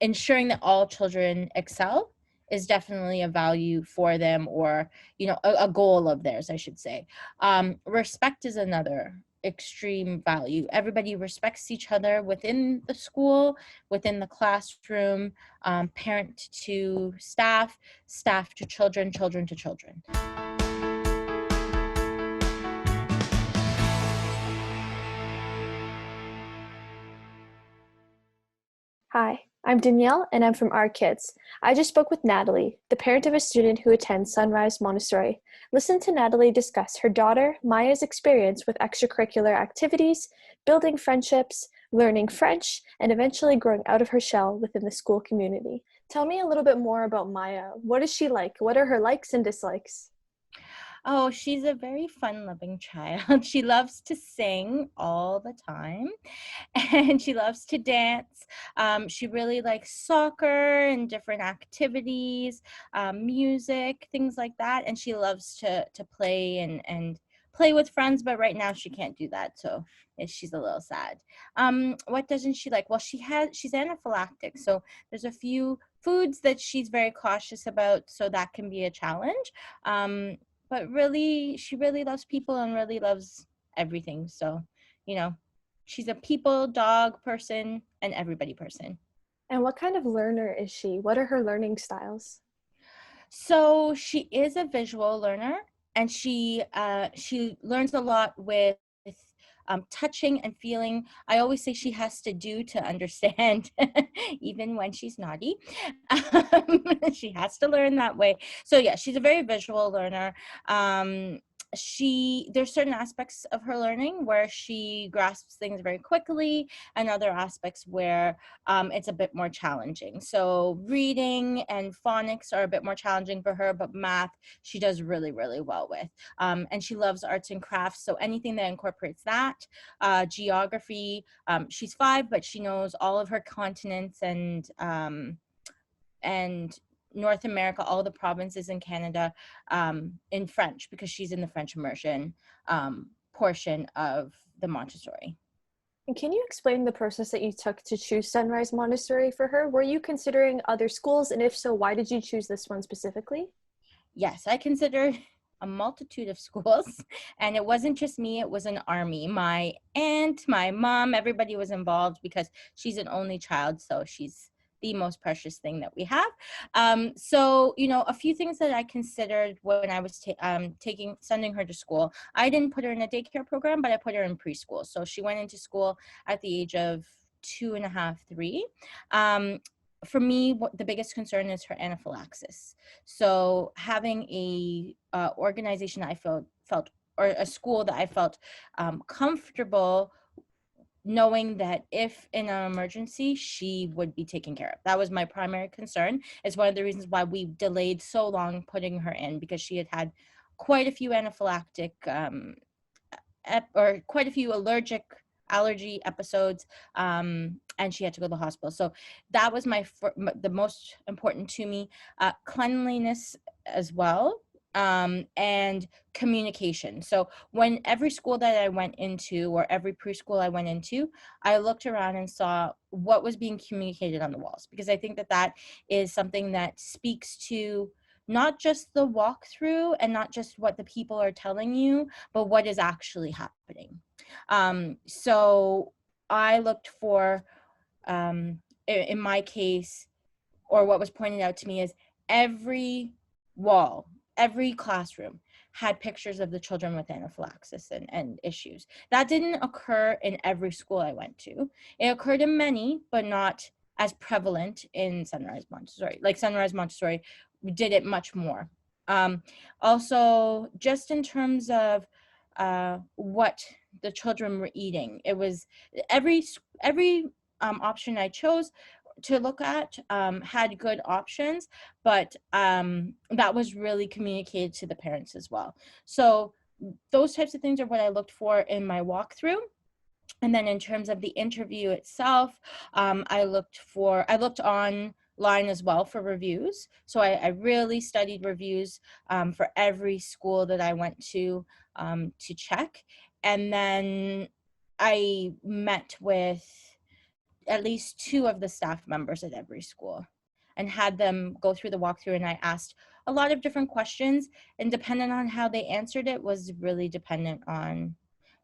ensuring that all children excel is definitely a value for them, or, a goal of theirs, I should say. Respect is another extreme value. Everybody respects each other within the school, within the classroom, parent to staff, staff to children, children to children. Hi, I'm Danielle, and I'm from Our Kids. I just spoke with Natalie, the parent of a student who attends Sunrise Montessori. Listen to Natalie discuss her daughter, Maya's experience with extracurricular activities, building friendships, learning French, and eventually growing out of her shell within the school community. Tell me a little bit more about Maya. What is she like? What are her likes and dislikes? Oh, she's a very fun-loving child. She loves to sing all the time, and she loves to dance. She really likes soccer and different activities, music, things like that. And she loves to play and play with friends, but right now she can't do that, so she's a little sad. What doesn't she like? Well, she's anaphylactic, so there's a few foods that she's very cautious about, so that can be a challenge. But really, she really loves people and really loves everything. So, she's a people, dog person, and everybody person. And what kind of learner is she? What are her learning styles? So she is a visual learner, and she learns a lot with touching and feeling. I always say she has to do to understand, even when she's naughty. She has to learn that way. So yeah, she's a very visual learner. There's certain aspects of her learning where she grasps things very quickly, and other aspects where it's a bit more challenging. So reading and phonics are a bit more challenging for her, but math she does really, really well with. And she loves arts and crafts, so anything that incorporates that. Geography, she's 5, but she knows all of her continents and North America, all the provinces in Canada, in French, because she's in the French immersion portion of the Montessori. And can you explain the process that you took to choose Sunrise Montessori for her? Were you considering other schools? And if so, why did you choose this one specifically? Yes, I considered a multitude of schools, and it wasn't just me, it was an army. My aunt, my mom, everybody was involved because she's an only child, so she's the most precious thing that we have. So, a few things that I considered when I was sending her to school. I didn't put her in a daycare program, but I put her in preschool. So she went into school at the age of 2.5, 3. For me, the biggest concern is her anaphylaxis. So having a organization that I felt, or a school that I felt comfortable knowing that if in an emergency, she would be taken care of. That was my primary concern. It's one of the reasons why we delayed so long putting her in, because she had had quite a few anaphylactic or quite a few allergy episodes, and she had to go to the hospital. So that was the most important to me. Cleanliness as well, and communication. So when every school that I went into, or every preschool I went into, I looked around and saw what was being communicated on the walls, because I think that that is something that speaks to not just the walkthrough and not just what the people are telling you, but what is actually happening. So I looked for, in my case, or what was pointed out to me, is every wall, every classroom had pictures of the children with anaphylaxis and issues. That didn't occur in every school I went to. It occurred in many, but not as prevalent in Sunrise Montessori. Like Sunrise Montessori did it much more. Also, just in terms of what the children were eating, it was every option I chose to look at had good options, but that was really communicated to the parents as well. So those types of things are what I looked for in my walkthrough. And then in terms of the interview itself, I looked online as well for reviews. So I really studied reviews for every school that I went to check. And then I met with at least 2 of the staff members at every school and had them go through the walkthrough. And I asked a lot of different questions, and depending on how they answered it was really dependent on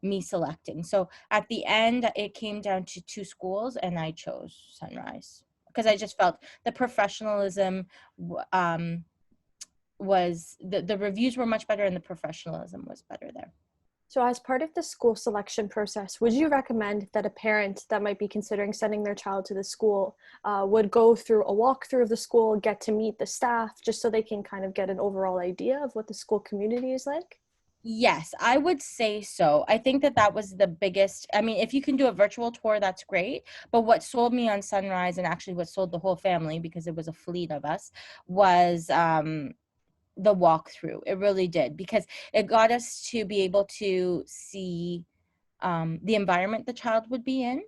me selecting. So at the end, it came down to 2 schools, and I chose Sunrise because I just felt the professionalism was the reviews were much better and the professionalism was better there. So as part of the school selection process, would you recommend that a parent that might be considering sending their child to the school would go through a walkthrough of the school, get to meet the staff, just so they can kind of get an overall idea of what the school community is like? Yes, I would say so. I think that was the biggest. I mean, if you can do a virtual tour, that's great. But what sold me on Sunrise, and actually what sold the whole family, because it was a fleet of us, was the walkthrough. It really did, because it got us to be able to see the environment the child would be in.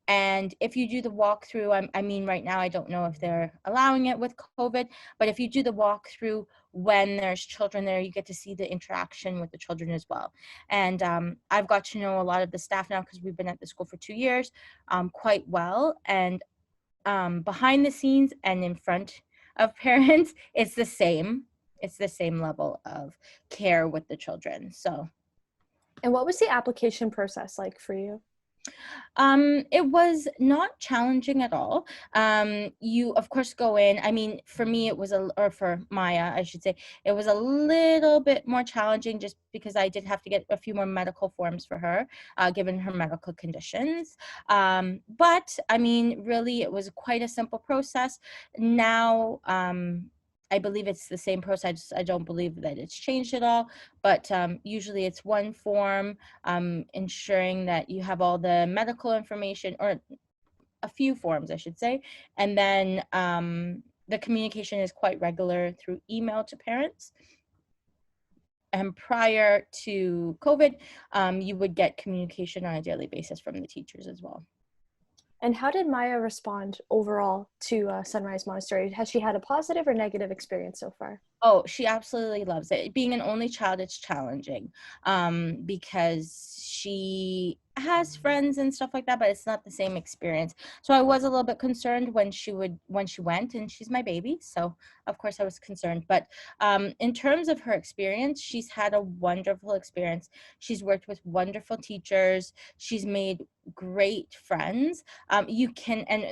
And if you do the walkthrough, I mean, right now, I don't know if they're allowing it with COVID, but if you do the walkthrough when there's children there, you get to see the interaction with the children as well. And I've got to know a lot of the staff now, because we've been at the school for 2 years, quite well. And behind the scenes and in front of parents, it's the same. It's the same level of care with the children. So. And what was the application process like for you? It was not challenging at all. You of course go in. I mean, for me, it was or for Maya, I should say, it was a little bit more challenging, just because I did have to get a few more medical forms for her, given her medical conditions. But I mean, really, it was quite a simple process. Now, I believe it's the same process. I don't believe that it's changed at all, but usually it's one form, ensuring that you have all the medical information, or a few forms, I should say. And then the communication is quite regular through email to parents. And prior to COVID, you would get communication on a daily basis from the teachers as well. And how did Maya respond overall to Sunrise Montessori? Has she had a positive or negative experience so far? Oh, she absolutely loves it. Being an only child, it's challenging because she has friends and stuff like that, but it's not the same experience. So I was a little bit concerned when she went, and she's my baby, so of course I was concerned. But in terms of her experience, she's had a wonderful experience. She's worked with wonderful teachers. She's made great friends. And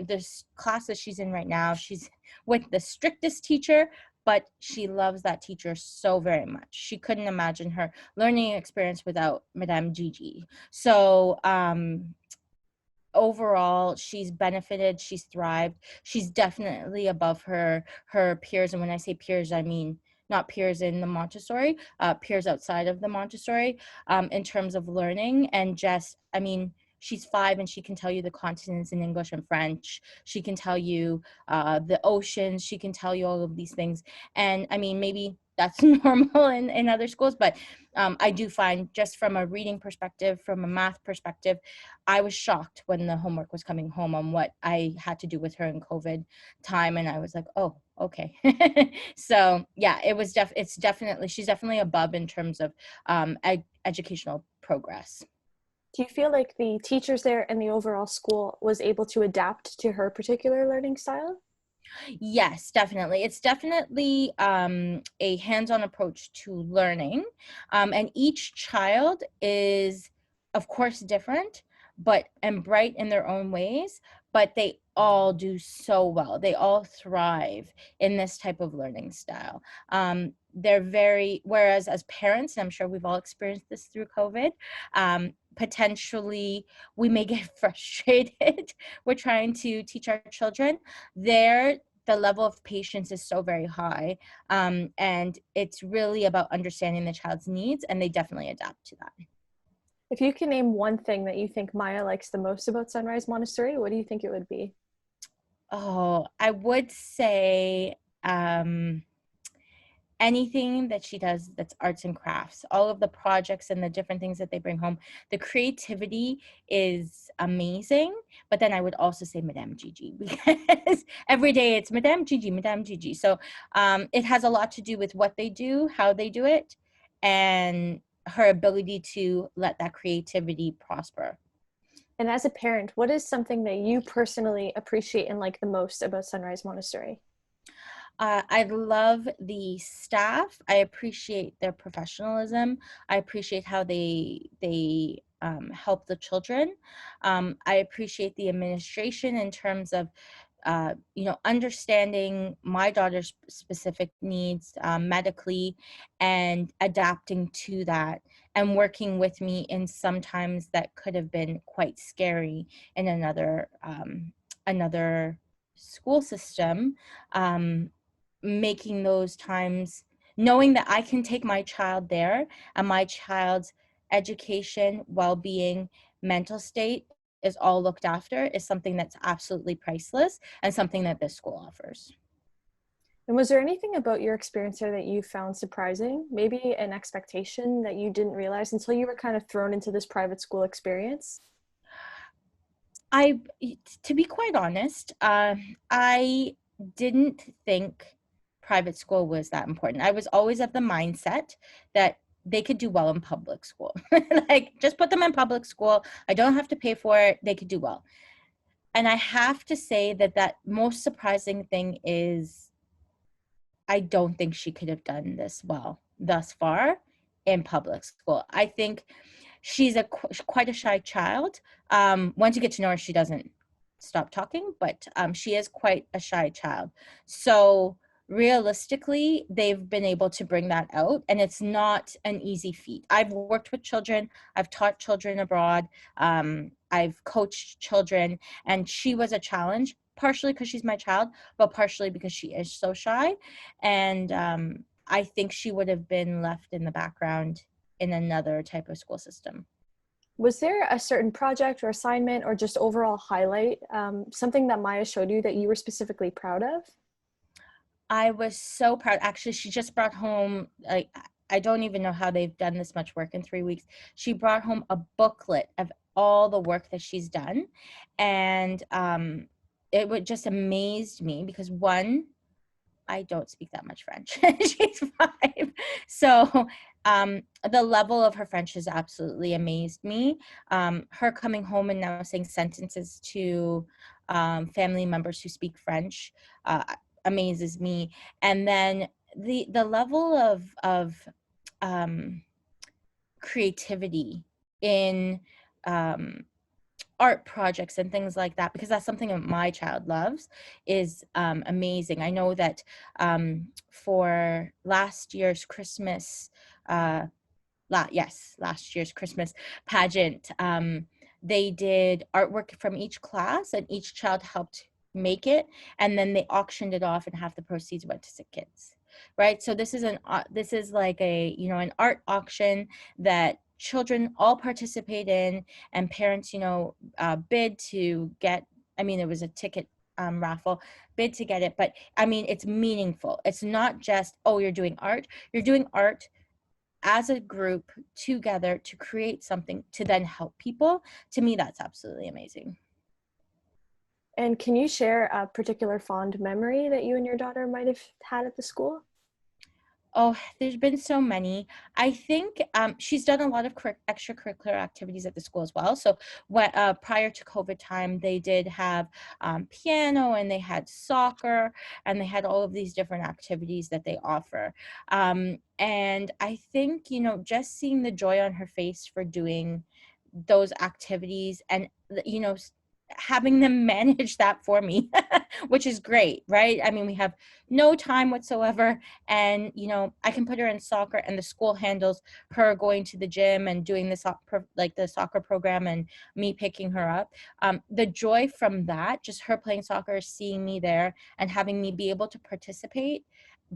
this class that she's in right now, she's with the strictest teacher, but she loves that teacher so very much. She couldn't imagine her learning experience without Madame Gigi. So overall, she's benefited, she's thrived. She's definitely above her peers. And when I say peers, I mean not peers in the Montessori, peers outside of the Montessori, in terms of learning. And just, I mean, she's 5 and she can tell you the continents in English and French. She can tell you the oceans. She can tell you all of these things. And I mean, maybe that's normal in other schools, but I do find, just from a reading perspective, from a math perspective, I was shocked when the homework was coming home on what I had to do with her in COVID time. And I was like, oh, okay. So yeah, she's definitely above in terms of educational progress. Do you feel like the teachers there and the overall school was able to adapt to her particular learning style? Yes, definitely. It's definitely a hands-on approach to learning. And each child is, of course, different, and bright in their own ways, but they all do so well. They all thrive in this type of learning style. Whereas as parents, and I'm sure we've all experienced this through COVID, potentially we may get frustrated. We're trying to teach our children. The level of patience is so very high, and it's really about understanding the child's needs, and they definitely adapt to that. If you can name one thing that you think Maya likes the most about Sunrise Montessori, what do you think it would be? Oh, I would say anything that she does that's arts and crafts, all of the projects and the different things that they bring home. The creativity is amazing. But then I would also say Madame Gigi, because every day it's Madame Gigi, Madame Gigi. So it has a lot to do with what they do, how they do it, and her ability to let that creativity prosper. And as a parent, what is something that you personally appreciate and like the most about Sunrise Montessori? I love the staff. I appreciate their professionalism. I appreciate how they help the children. I appreciate the administration in terms of understanding my daughter's specific needs medically and adapting to that and working with me in sometimes that could have been quite scary in another school system. Making those times, knowing that I can take my child there and my child's education, well-being, mental state is all looked after is something that's absolutely priceless and something that this school offers. And was there anything about your experience there that you found surprising? Maybe an expectation that you didn't realize until you were kind of thrown into this private school experience? I, to be quite honest, I didn't think private school was that important. I was always of the mindset that they could do well in public school. Like, just put them in public school. I don't have to pay for it. They could do well. And I have to say that most surprising thing is I don't think she could have done this well thus far in public school. I think she's quite a shy child. Once you get to know her, she doesn't stop talking, but she is quite a shy child. So realistically, they've been able to bring that out, and it's not an easy feat. I've worked with children, I've taught children abroad, I've coached children, and she was a challenge, partially because she's my child, but partially because she is so shy. And I think she would have been left in the background in another type of school system. Was there a certain project or assignment or just overall highlight, something that Maya showed you that you were specifically proud of? I was so proud. Actually, she just brought home, like, I don't even know how they've done this much work in 3 weeks. She brought home a booklet of all the work that she's done. And it would just amazed me because one, I don't speak that much French. She's 5. So the level of her French has absolutely amazed me. Her coming home and now saying sentences to family members who speak French amazes me. And then the level of creativity in art projects and things like that, because that's something that my child loves, is amazing. I know that for last year's Christmas, last year's Christmas pageant, they did artwork from each class and each child helped make it, and then they auctioned it off and half the proceeds went to sick kids. Right? So this is like an art auction that children all participate in, and parents bid to get, I mean, it was a ticket raffle, bid to get it, but I mean, it's meaningful. It's not just, oh, you're doing art as a group together to create something to then help people. To me, that's absolutely amazing. And can you share a particular fond memory that you and your daughter might have had at the school? Oh, there's been so many. I think she's done a lot of extracurricular activities at the school as well. So prior to COVID time, they did have piano, and they had soccer, and they had all of these different activities that they offer. And I think, just seeing the joy on her face for doing those activities, and having them manage that for me, which is great, right? I mean, we have no time whatsoever, and I can put her in soccer, and the school handles her going to the gym and doing the soccer program, and me picking her up. The joy from that, just her playing soccer, seeing me there, and having me be able to participate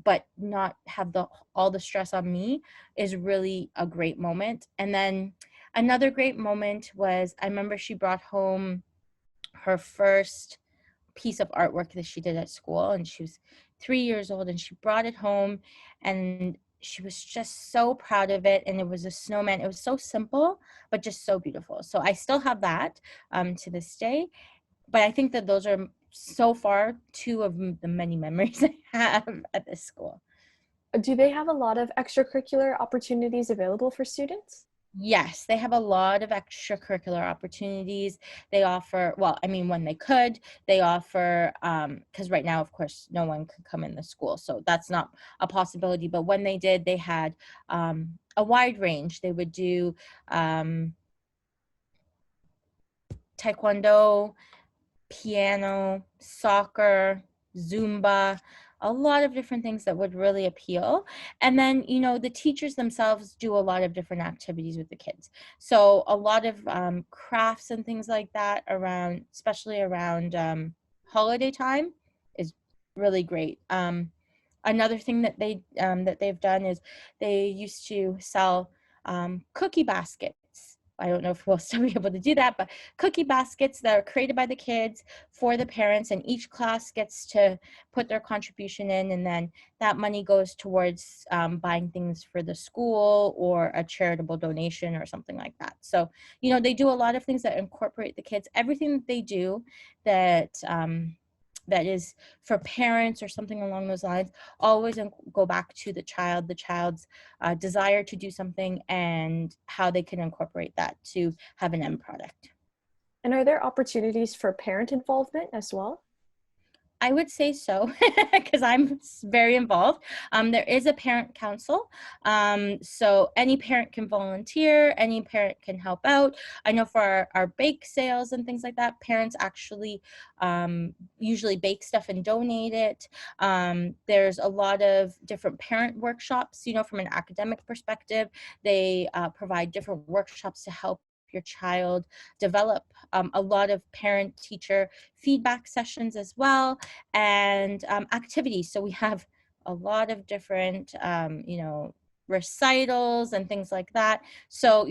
but not have all the stress on me, is really a great moment. And then another great moment was, I remember she brought home her first piece of artwork that she did at school, and she was 3 years old, and she brought it home, and she was just so proud of it. And it was a snowman. It was so simple but just so beautiful. So I still have that to this day. But I think that those are so far two of the many memories I have at this school. Do they have a lot of extracurricular opportunities available for students? Yes, they have a lot of extracurricular opportunities. They offer, well, I mean, when they could, they offer, because right now, of course, no one could come in the school, so that's not a possibility. But when they did, they had a wide range. They would do taekwondo, piano, soccer, Zumba, a lot of different things that would really appeal. And then, the teachers themselves do a lot of different activities with the kids. So a lot of crafts and things like that around, especially around holiday time, is really great. Another thing that they've done is they used to sell cookie baskets. I don't know if we'll still be able to do that, but cookie baskets that are created by the kids for the parents, and each class gets to put their contribution in, and then that money goes towards buying things for the school or a charitable donation or something like that. So, they do a lot of things that incorporate the kids. Everything that they do that is for parents or something along those lines, always go back to the child's desire to do something and how they can incorporate that to have an end product. And are there opportunities for parent involvement as well? I would say so, because I'm very involved. There is a parent council. So any parent can volunteer, any parent can help out. I know for our bake sales and things like that, parents actually usually bake stuff and donate it. There's a lot of different parent workshops, from an academic perspective. They provide different workshops to help your child develop, a lot of parent-teacher feedback sessions as well, and activities. So we have a lot of different, recitals and things like that. So,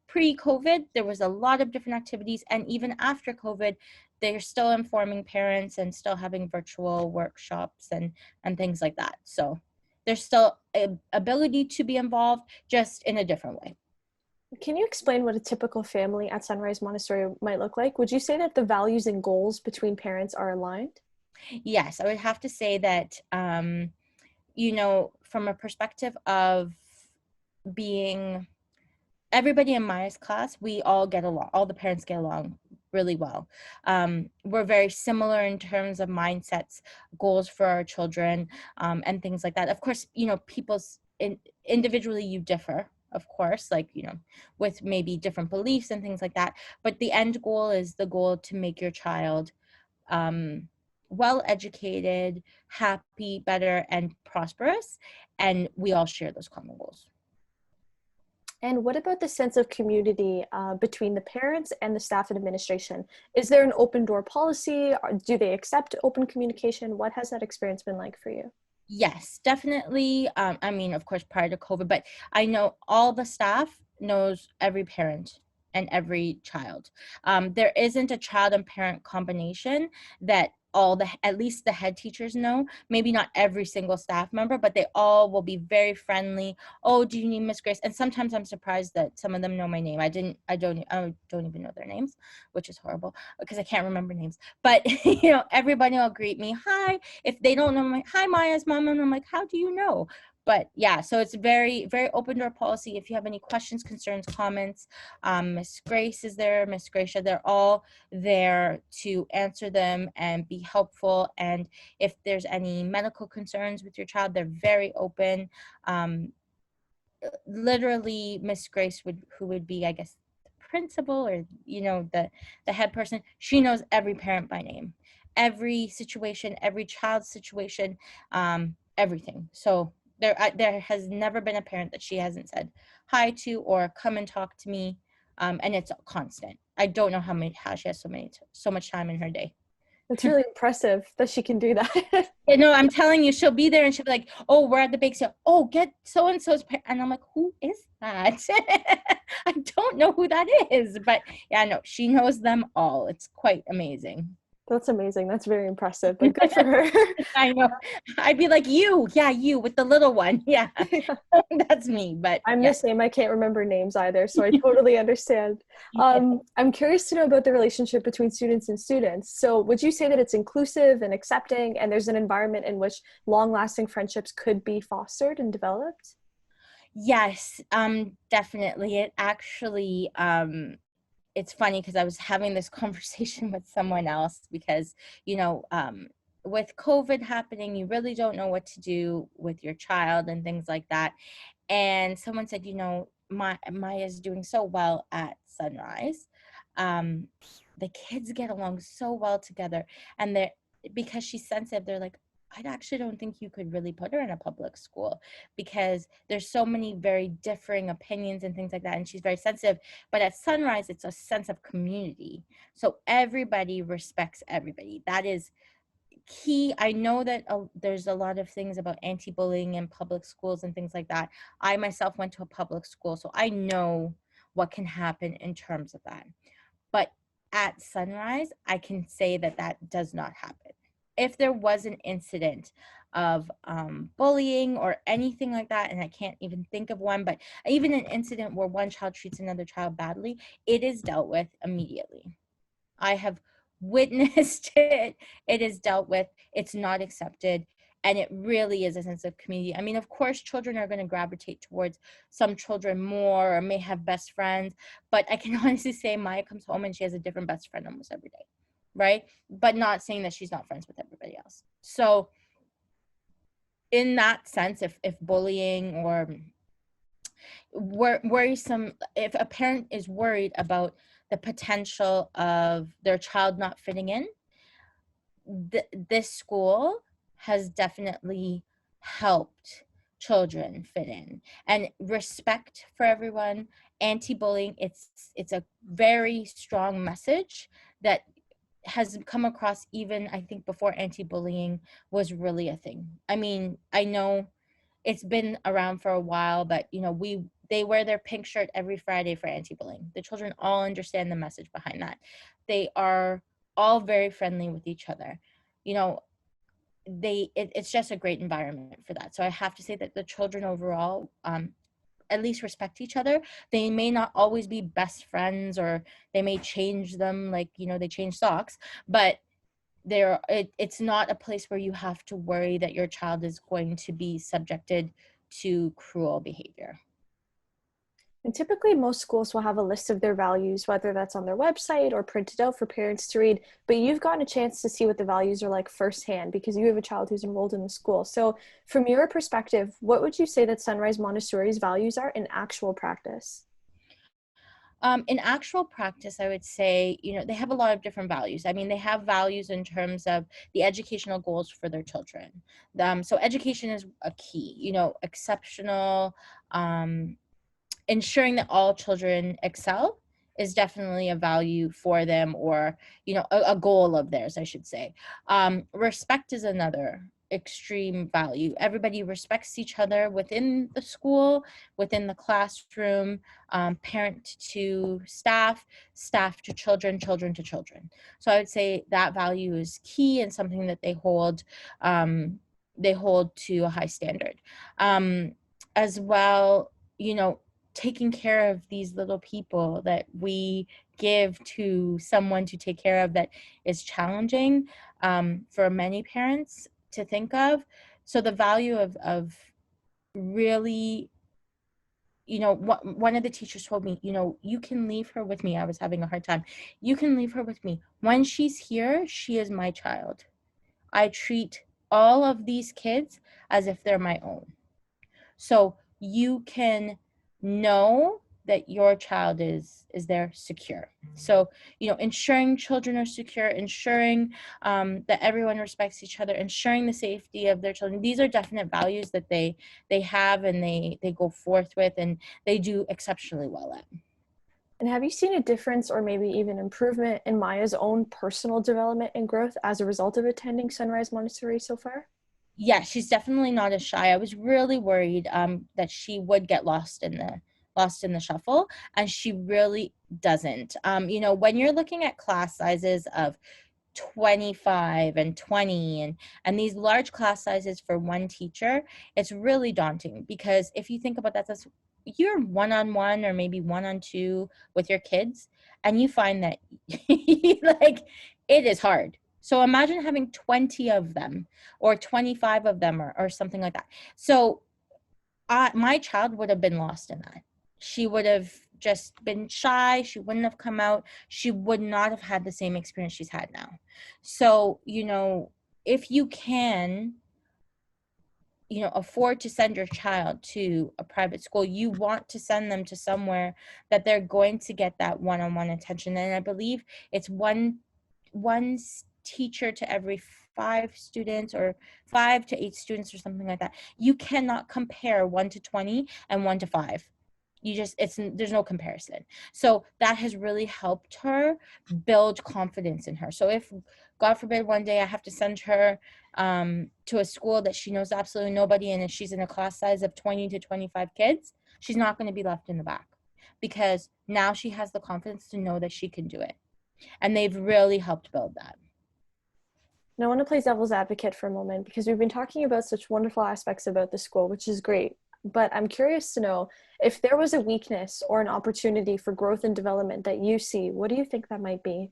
pre-COVID, there was a lot of different activities, and even after COVID, they're still informing parents and still having virtual workshops and things like that. So there's still an ability to be involved, just in a different way. Can you explain what a typical family at Sunrise Montessori might look like? Would you say that the values and goals between parents are aligned? Yes, I would have to say that, from a perspective of being everybody in Maya's class, we all get along, all the parents get along really well. We're very similar in terms of mindsets, goals for our children, and things like that. Of course, individually you differ, of course, like, with maybe different beliefs and things like that. But the end goal is the goal to make your child well educated, happy, better, and prosperous. And we all share those common goals. And what about the sense of community between the parents and the staff and administration? Is there an open door policy? Or do they accept open communication? What has that experience been like for you? Yes, definitely. I mean, of course, prior to COVID, but I know all the staff knows every parent and every child. There isn't a child and parent combination that at least the head teachers know. Maybe not every single staff member, but they all will be very friendly. Oh, do you need Miss Grace? And sometimes I'm surprised that some of them know my name. I don't even know their names, which is horrible because I can't remember names. But everybody will greet me. Hi. If they don't know my, hi, Maya's mom, and I'm like, how do you know? But yeah, so it's very, very open door policy. If you have any questions, concerns, comments, Miss Grace is there, Miss Gracia, they're all there to answer them and be helpful. And if there's any medical concerns with your child, they're very open. Literally, Miss Grace who would be, I guess, the principal, or the head person, she knows every parent by name, every situation, every child's situation, everything. So there has never been a parent that she hasn't said hi to or come and talk to me, and it's constant. I don't know how she has so much time in her day. It's really impressive that she can do that. I'm telling you, she'll be there and she'll be like, oh, we're at the bake sale. Oh, get so-and-so's. And I'm like, who is that? I don't know who that is. But yeah, no, she knows them all. It's quite amazing. That's amazing. That's very impressive, but good for her. I know. I'd be like, you with the little one. Yeah, that's me. But I'm yeah. the same. I can't remember names either, so I totally understand. I'm curious to know about the relationship between students and students. So would you say that it's inclusive and accepting, and there's an environment in which long-lasting friendships could be fostered and developed? Yes, definitely. It actually, it's funny because I was having this conversation with someone else because, you know, with COVID happening, you really don't know what to do with your child and things like that. And someone said, you know, Maya's doing so well at Sunrise. Um, the kids get along so well together, and they're because she's sensitive. They're like, I actually don't think you could really put her in a public school because there's so many very differing opinions and things like that, and she's very sensitive. But at Sunrise, it's a sense of community, so everybody respects everybody. That is key. I know that there's a lot of things about anti-bullying in public schools and things like that. I myself went to a public school, so I know what can happen in terms of that. But at Sunrise, I can say that that does not happen. If there was an incident of bullying or anything like that, and I can't even think of one, but even an incident where one child treats another child badly, it is dealt with immediately. I have witnessed it. It is dealt with. It's not accepted. And it really is a sense of community. I mean, of course, children are going to gravitate towards some children more or may have best friends. But I can honestly say Maya comes home and she has a different best friend almost every day. Right. But not saying that she's not friends with everybody else. So in that sense, if bullying or worrisome, if a parent is worried about the potential of their child not fitting in, this school has definitely helped children fit in, and respect for everyone, anti-bullying, it's a very strong message that has come across even I think before anti-bullying was really a thing. I mean, I know it's been around for a while, but you know, they wear their pink shirt every Friday for anti-bullying. The children all understand the message behind that. They are all very friendly with each other. You know, it's just a great environment for that. So I have to say that the children overall at least respect each other. They may not always be best friends, or they may change them like, you know, they change socks, but it's not a place where you have to worry that your child is going to be subjected to cruel behavior. And typically, most schools will have a list of their values, whether that's on their website or printed out for parents to read. But you've gotten a chance to see what the values are like firsthand because you have a child who's enrolled in the school. So, from your perspective, what would you say that Sunrise Montessori's values are in actual practice? In actual practice, I would say, you know, they have a lot of different values. I mean, they have values in terms of the educational goals for their children. So education is a key, you know, exceptional, um, ensuring that all children excel is definitely a value for them, or you know, a goal of theirs, I should say. Respect is another extreme value. Everybody respects each other within the school, within the classroom, parent to staff, staff to children, children to children. So I would say that value is key and something that they hold to a high standard. As well, you know, taking care of these little people that we give to someone to take care of, that is challenging for many parents to think of. So the value of really, you know, one of the teachers told me, you know, you can leave her with me. I was having a hard time. You can leave her with me. When she's here, she is my child. I treat all of these kids as if they're my own. So you can know that your child is there secure. So, you know, ensuring children are secure, ensuring that everyone respects each other, ensuring the safety of their children. These are definite values that they have, and they go forth with, and they do exceptionally well at. And have you seen a difference or maybe even improvement in Maya's own personal development and growth as a result of attending Sunrise Montessori so far? Yeah, she's definitely not as shy. I was really worried that she would get lost in the shuffle, and she really doesn't. You know, when you're looking at class sizes of 25 and 20, and these large class sizes for one teacher, it's really daunting, because if you think about that, that's you're one-on-one or maybe one-on-two with your kids, and you find that like it is hard. So imagine having 20 of them or 25 of them, or something like that. So my child would have been lost in that. She would have just been shy. She wouldn't have come out. She would not have had the same experience she's had now. So, if you can, afford to send your child to a private school, you want to send them to somewhere that they're going to get that one-on-one attention. And I believe it's one teacher to every 5 students, or 5 to 8 students, or something like that. You cannot compare 1 to 20 and 1 to 5. There's no comparison. So that has really helped her build confidence in her. So if, God forbid, one day I have to send her to a school that she knows absolutely nobody in, and she's in a class size of 20 to 25 kids, she's not going to be left in the back, because now she has the confidence to know that she can do it. And they've really helped build that. Now, I want to play devil's advocate for a moment, because we've been talking about such wonderful aspects about the school, which is great. But I'm curious to know, if there was a weakness or an opportunity for growth and development that you see, what do you think that might be?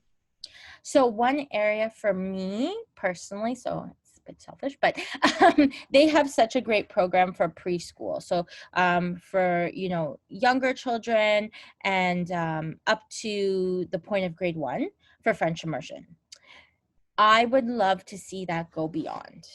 So one area for me personally, so it's a bit selfish, but they have such a great program for preschool. So for, younger children, and up to the point of grade 1 for French immersion. I would love to see that go beyond.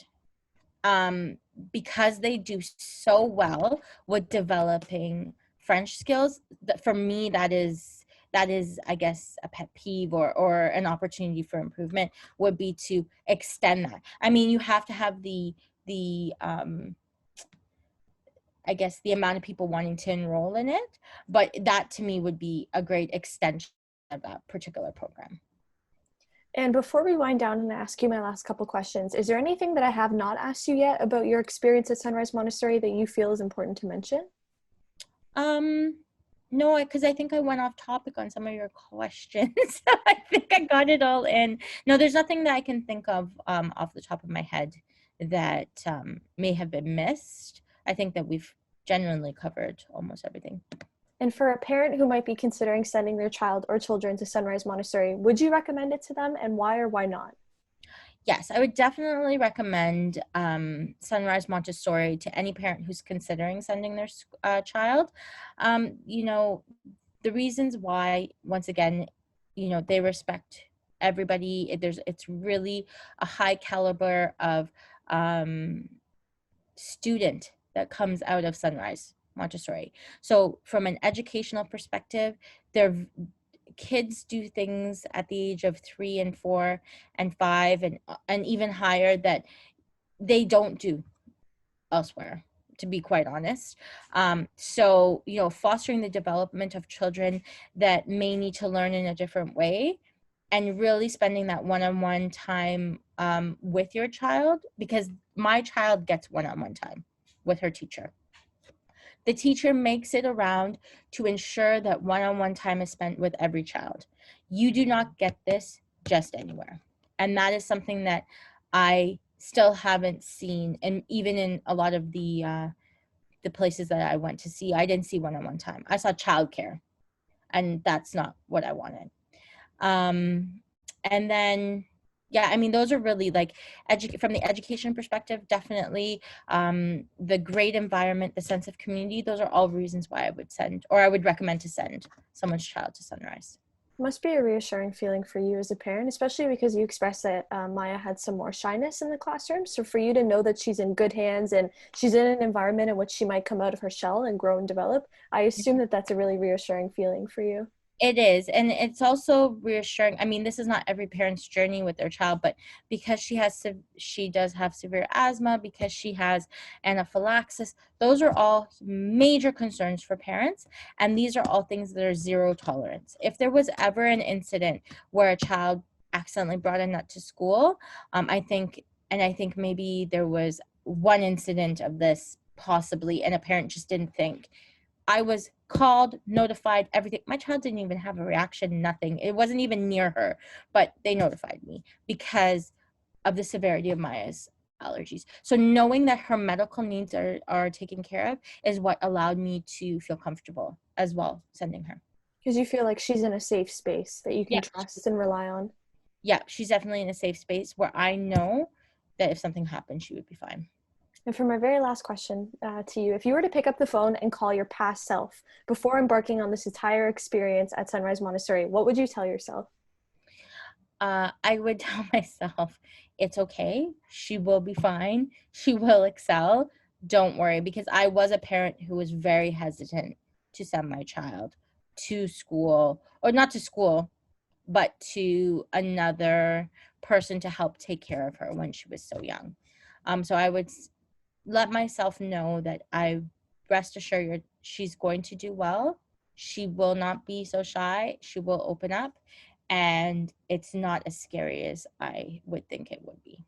Because they do so well with developing French skills. For me, that is, I guess, a pet peeve, or an opportunity for improvement, would be to extend that. I mean, you have to have the I guess, the amount of people wanting to enroll in it, but that to me would be a great extension of that particular program. And before we wind down and ask you my last couple questions, is there anything that I have not asked you yet about your experience at Sunrise Montessori that you feel is important to mention? No, because I think I went off topic on some of your questions. I think I got it all in. No, there's nothing that I can think of off the top of my head that may have been missed. I think that we've genuinely covered almost everything. And for a parent who might be considering sending their child or children to Sunrise Montessori, would you recommend it to them, and why or why not? Yes, I would definitely recommend Sunrise Montessori to any parent who's considering sending their child. The reasons why, once again, they respect everybody. It's really a high caliber of student that comes out of Sunrise Montessori. So from an educational perspective, their kids do things at the age of 3 and 4 and 5 and even higher that they don't do elsewhere, to be quite honest. So, fostering the development of children that may need to learn in a different way, and really spending that one-on-one time with your child, because my child gets one-on-one time with her teacher. The teacher makes it around to ensure that one-on-one time is spent with every child. You do not get this just anywhere. And that is something that I still haven't seen. And even in a lot of the places that I went to see, I didn't see one-on-one time. I saw childcare, and that's not what I wanted. And then, yeah, I mean, those are really like from the education perspective, definitely the great environment, the sense of community. Those are all reasons why I would send, or I would recommend to send someone's child to Sunrise. Must be a reassuring feeling for you as a parent, especially because you expressed that Maya had some more shyness in the classroom. So for you to know that she's in good hands and she's in an environment in which she might come out of her shell and grow and develop, I assume that that's a really reassuring feeling for you. It is. And it's also reassuring. I mean, this is not every parent's journey with their child, but because she does have severe asthma, because she has anaphylaxis, those are all major concerns for parents. And these are all things that are zero tolerance. If there was ever an incident where a child accidentally brought a nut to school, I think maybe there was one incident of this possibly, and a parent just didn't think. I was called, notified, everything. My child didn't even have a reaction, nothing. It wasn't even near her, but they notified me because of the severity of Maya's allergies. So knowing that her medical needs are taken care of is what allowed me to feel comfortable as well sending her. Because you feel like she's in a safe space that you can Yeah. trust and rely on. Yeah, she's definitely in a safe space where I know that if something happened, she would be fine. And for my very last question to you, if you were to pick up the phone and call your past self before embarking on this entire experience at Sunrise Montessori, what would you tell yourself? I would tell myself, it's okay. She will be fine. She will excel. Don't worry, because I was a parent who was very hesitant to send my child to school, or not to school, but to another person to help take care of her when she was so young. So I would let myself know that I rest assured she's going to do well. She will not be so shy. She will open up, and it's not as scary as I would think it would be.